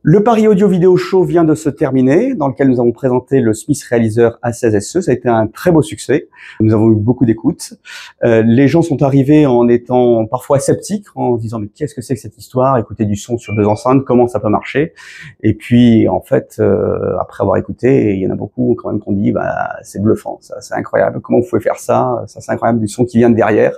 Le Paris Audio Vidéo Show vient de se terminer, dans lequel nous avons présenté le Smith Realizer A16SE. Ça a été un très beau succès. Nous avons eu beaucoup d'écoutes. Les gens sont arrivés en étant parfois sceptiques, en se disant mais qu'est-ce que c'est que cette histoire? Écouter du son sur deux enceintes, comment ça peut marcher? Et puis en fait, après avoir écouté, il y en a beaucoup quand même qui ont dit bah c'est bluffant, ça c'est incroyable. Comment vous pouvez faire ça? Ça c'est incroyable, du son qui vient de derrière.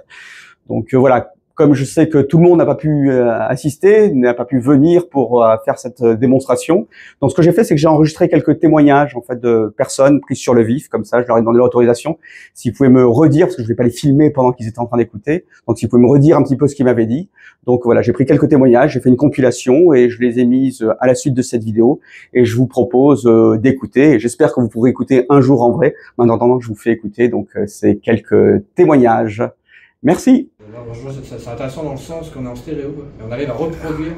Donc voilà. Comme je sais que tout le monde n'a pas pu assister, n'a pas pu venir pour faire cette démonstration, donc ce que j'ai fait, c'est que j'ai enregistré quelques témoignages en fait de personnes prises sur le vif, comme ça, je leur ai demandé l'autorisation. Si vous pouvez me redire, parce que je vais pas les filmer pendant qu'ils étaient en train d'écouter, donc si vous pouvez me redire un petit peu ce qu'ils m'avaient dit. Donc voilà, j'ai pris quelques témoignages, j'ai fait une compilation et je les ai mises à la suite de cette vidéo et je vous propose d'écouter. Et j'espère que vous pourrez écouter un jour en vrai. En attendant, je vous fais écouter donc ces quelques témoignages. Merci. C'est intéressant dans le sens qu'on est en stéréo quoi. Et on arrive à reproduire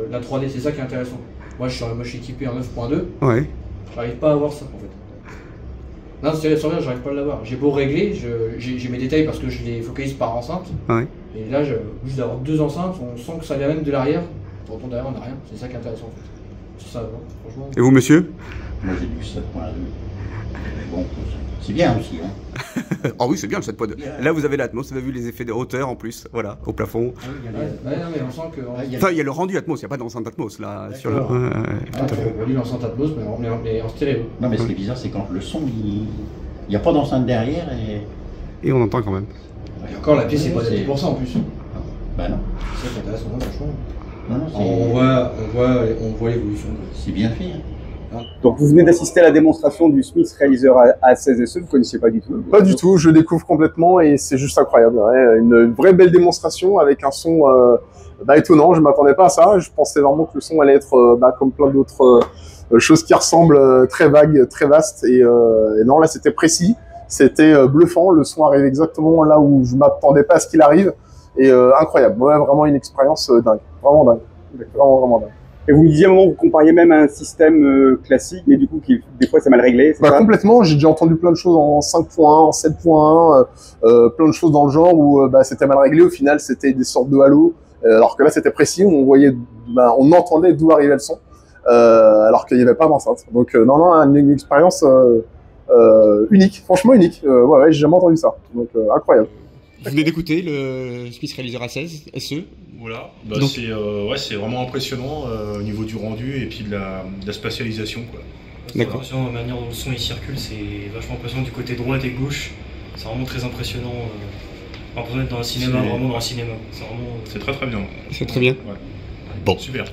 la 3D, c'est ça qui est intéressant. Moi je suis équipé en 9.2, Ouais. J'arrive pas à avoir ça en fait. Non, stéréo sur j'arrive pas à l'avoir. J'ai beau régler, j'ai mes détails parce que je les focalise par enceinte. Ouais. Et là, juste d'avoir deux enceintes, on sent que ça vient même de l'arrière. Pour retourner derrière, on n'a rien. C'est ça qui est intéressant en fait. C'est ça, franchement. Et vous, monsieur? Moi j'ai du 7.2. Bon, c'est bien aussi. Hein. Ah oui, c'est bien le 7.2. Là, vous avez l'Atmos, vous avez vu les effets de hauteur en plus, voilà, au plafond. Ah oui, non, mais on sent que. Enfin, il y a le rendu Atmos, il n'y a pas d'enceinte Atmos là. Sur le... On lit l'enceinte Atmos, mais en stéréo. Non, mais ce qui est bizarre, c'est quand le son, il n'y a pas d'enceinte derrière Et on entend quand même. Et encore, la pièce, c'est pas adapté pour ça en plus. Bah non. C'est ça qui est intéressant, franchement. Non, On voit l'évolution. c'est bien fait. Hein. Donc vous venez d'assister à la démonstration du Smith Realizer A16SE, vous connaissiez pas du tout? Pas du tout, je découvre complètement et c'est juste incroyable. Ouais. Une vraie belle démonstration avec un son étonnant, je m'attendais pas à ça. Je pensais vraiment que le son allait être comme plein d'autres choses qui ressemblent, très vagues, très vastes. Et non, là c'était précis, c'était bluffant, le son arrive exactement là où je m'attendais pas à ce qu'il arrive. Et incroyable, ouais, vraiment une expérience dingue, vraiment dingue, vraiment dingue. Et vous me disiez à un moment, vous compariez même à un système classique, mais du coup, qui, des fois, c'est mal réglé, c'est ça? Complètement, j'ai déjà entendu plein de choses en 5.1, en 7.1, plein de choses dans le genre où c'était mal réglé, au final c'était des sortes de halo, alors que là c'était précis, où on voyait, on entendait d'où arrivait le son, alors qu'il n'y avait pas d'enceinte. Donc non, une expérience unique, franchement unique, ouais, j'ai jamais entendu ça, donc incroyable. Vous venez d'écouter le Smith Realizer A16SE. Voilà, c'est vraiment impressionnant au niveau du rendu et puis de la spatialisation. D'accord. La manière dont le son il circule, c'est vachement impressionnant du côté droite et gauche. C'est vraiment très impressionnant. Par exemple, d'être dans un cinéma, vraiment dans un cinéma. C'est très très bien. C'est très bien. Ouais. Bon. Super.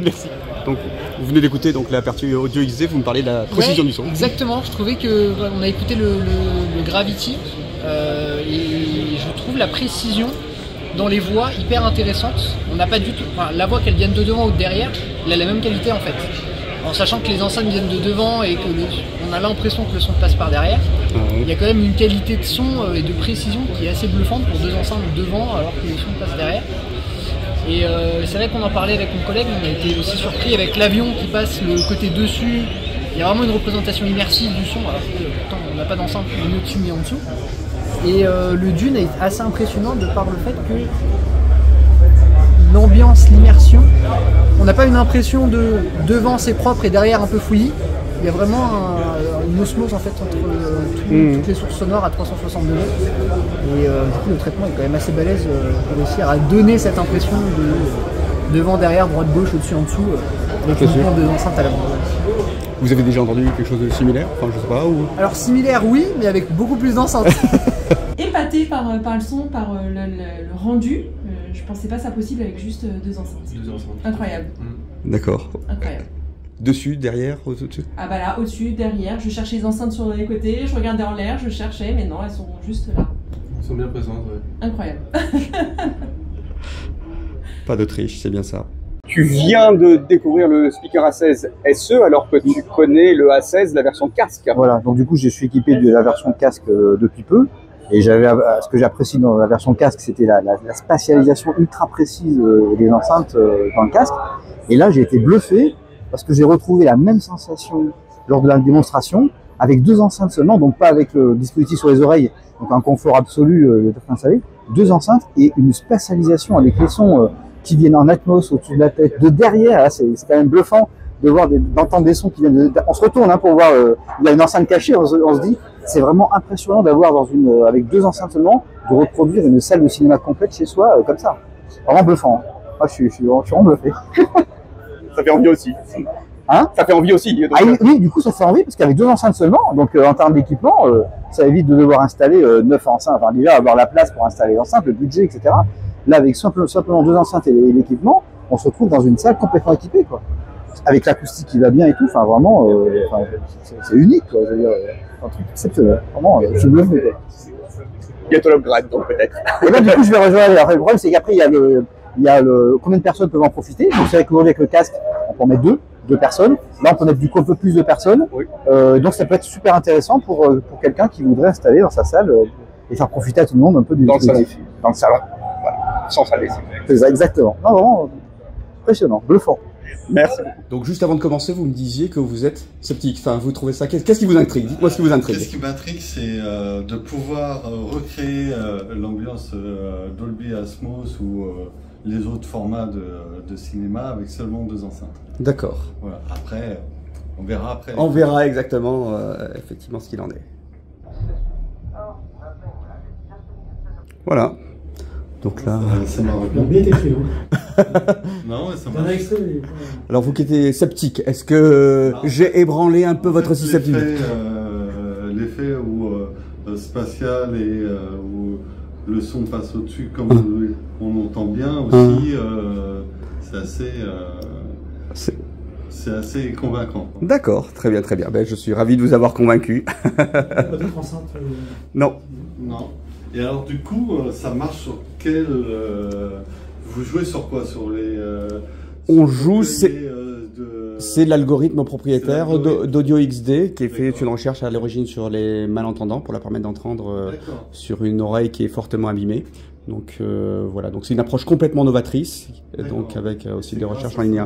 Merci. Donc, vous venez d'écouter l'aperture audio XD, vous me parlez de la précision du son. Exactement, je trouvais que on a écouté le Gravity et je trouve la précision dans les voix hyper intéressante. On n'a pas du tout, la voix qu'elle vienne de devant ou de derrière, elle a la même qualité en fait. En sachant que les enceintes viennent de devant et que on a l'impression que le son passe par derrière, il y a quand même une qualité de son et de précision qui est assez bluffante pour deux enceintes devant alors que le son passe derrière. Et c'est vrai qu'on en parlait avec mon collègue, on a été aussi surpris avec l'avion qui passe le côté dessus. Il y a vraiment une représentation immersive du son, alors que pourtant on n'a pas d'enceinte ni au-dessus ni en dessous. Et le Dune est assez impressionnant de par le fait que l'ambiance, l'immersion, on n'a pas une impression de devant c'est propre et derrière un peu fouillis. Il y a vraiment une osmose en fait entre toutes les sources sonores à 360 degrés. Et du coup le traitement est quand même assez balèze pour réussir à donner cette impression de devant, derrière, droite, gauche, au-dessus, en dessous, avec une de enceintes à l'avant. Vous avez déjà entendu quelque chose de similaire? Enfin, je sais pas. Ou... Alors similaire oui, mais avec beaucoup plus d'enceintes. Épaté par le son, par le rendu. Je pensais pas ça possible avec juste deux enceintes. Incroyable. D'accord. Incroyable. Dessus, derrière, au-dessus? Ah bah là, au-dessus, derrière. Je cherchais les enceintes sur les côtés, je regardais en l'air, je cherchais, mais non, elles sont juste là. Elles sont bien présentes, ouais. Incroyable. Pas de triche, c'est bien ça. Tu viens de découvrir le speaker A16SE alors que tu connais le A16, la version casque. Voilà, donc du coup je suis équipé de la version casque depuis peu. Et ce que j'apprécie dans la version casque, c'était la spatialisation ultra précise des enceintes dans le casque. Et là j'ai été bluffé parce que j'ai retrouvé la même sensation lors de la démonstration avec deux enceintes seulement, donc pas avec le dispositif sur les oreilles, donc un confort absolu, deux enceintes et une spatialisation avec les sons qui viennent en Atmos au-dessus de la tête, de derrière, c'est quand même bluffant de voir d'entendre des sons qui viennent on se retourne pour voir, il y a une enceinte cachée, on se dit, c'est vraiment impressionnant d'avoir avec 2 enceintes seulement, de reproduire une salle de cinéma complète chez soi, comme ça. Vraiment bluffant. Moi, je suis vraiment bluffé. Ça fait envie aussi. Hein? Ça fait envie aussi. Donc... oui, du coup, ça fait envie, parce qu'avec 2 enceintes seulement, donc en termes d'équipement, ça évite de devoir installer 9 enceintes, enfin déjà avoir la place pour installer l'enceinte, le budget, etc. Là, avec simplement 2 enceintes et l'équipement, on se retrouve dans une salle complètement équipée, quoi. Avec l'acoustique qui va bien et tout, enfin vraiment, c'est unique, quoi. Je veux dire, un truc exceptionnel. Vraiment, je suis bluffé, quoi. Bientôt l'upgrade, donc peut-être. Et là, du coup, je vais rejoindre. Alors, le problème, c'est qu'après, il y a combien de personnes peuvent en profiter. Donc, c'est vrai qu'aujourd'hui, avec le casque, on peut en mettre deux personnes. Là, on peut mettre du coup un peu plus de personnes. Oui. Donc, ça peut être super intéressant pour quelqu'un qui voudrait installer dans sa salle et faire profiter à tout le monde un peu du dispositif. Dans le salon. Voilà. Sans saler. C'est ça, exactement. Non, vraiment impressionnant, bluffant. Merci. Donc juste avant de commencer, vous me disiez que vous êtes sceptique. Enfin, vous trouvez ça... Qu'est-ce qui vous intrigue? Dites-moi ce qui vous intrigue. Ce qui m'intrigue, c'est de pouvoir recréer l'ambiance Dolby Atmos ou les autres formats de cinéma avec seulement 2 enceintes. D'accord. Voilà. Après, on verra après. On verra exactement, effectivement, ce qu'il en est. Voilà. Donc là... Ça m'a bien été Non, mais ça m'a... Alors vous qui étiez sceptique, est-ce que j'ai ébranlé un peu votre susceptibilité? L'effet où spatial et où le son passe au-dessus, comme on entend bien aussi, c'est assez convaincant. D'accord, très bien, très bien. Ben, je suis ravi de vous avoir convaincu. Pas d'autres enceintes Non. Non. Et alors du coup, ça marche sur quel... vous jouez sur quoi? Sur les... on joue... C'est l'algorithme propriétaire d'Audio XD qui est fait une recherche à l'origine sur les malentendants pour leur permettre d'entendre sur une oreille qui est fortement abîmée. Donc voilà, donc c'est une approche complètement novatrice, donc avec aussi des recherches en ligne.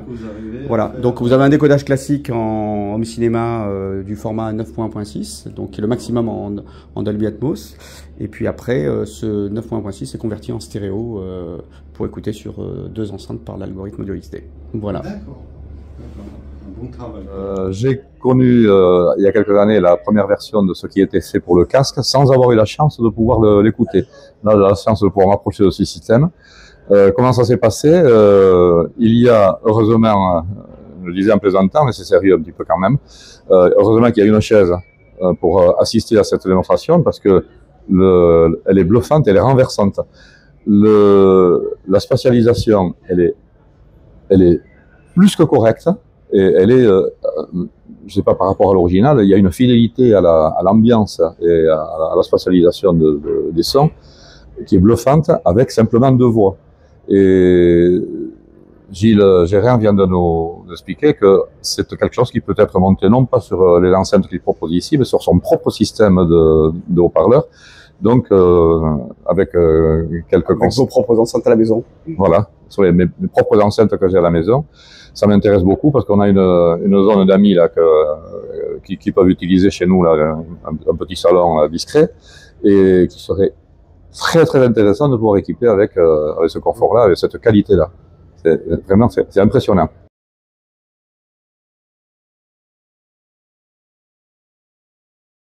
Voilà, donc vous avez un décodage classique en home cinéma du format 9.1.6, donc qui est le maximum en Dolby Atmos. Et puis après, ce 9.1.6 est converti en stéréo pour écouter sur 2 enceintes par l'algorithme Audio XD. Voilà. D'accord. Bon travail. J'ai connu il y a quelques années la première version de ce qui était fait pour le casque sans avoir eu la chance de pouvoir l'écouter. Là, j'ai la chance de pouvoir m'approcher de ce système. Comment ça s'est passé? Il y a heureusement, je le disais en plaisantant, mais c'est sérieux un petit peu quand même, heureusement qu'il y a une chaise pour assister à cette démonstration parce que elle est bluffante, elle est renversante. La spatialisation, elle est plus que correcte. Et elle est, je sais pas par rapport à l'original, il y a une fidélité à l'ambiance et à la spatialisation des sons qui est bluffante avec simplement 2 voix. Et Gilles Gérin vient de nous expliquer que c'est quelque chose qui peut être monté non pas sur les enceintes qu'il propose ici, mais sur son propre système de haut-parleurs. Donc, avec quelques... Avec vos propres enceintes à la maison. Voilà, sur mes propres enceintes que j'ai à la maison. Ça m'intéresse beaucoup parce qu'on a une zone d'amis là qui peuvent utiliser chez nous là un petit salon discret et qui serait très très intéressant de pouvoir équiper avec ce confort-là, avec cette qualité-là. C'est impressionnant.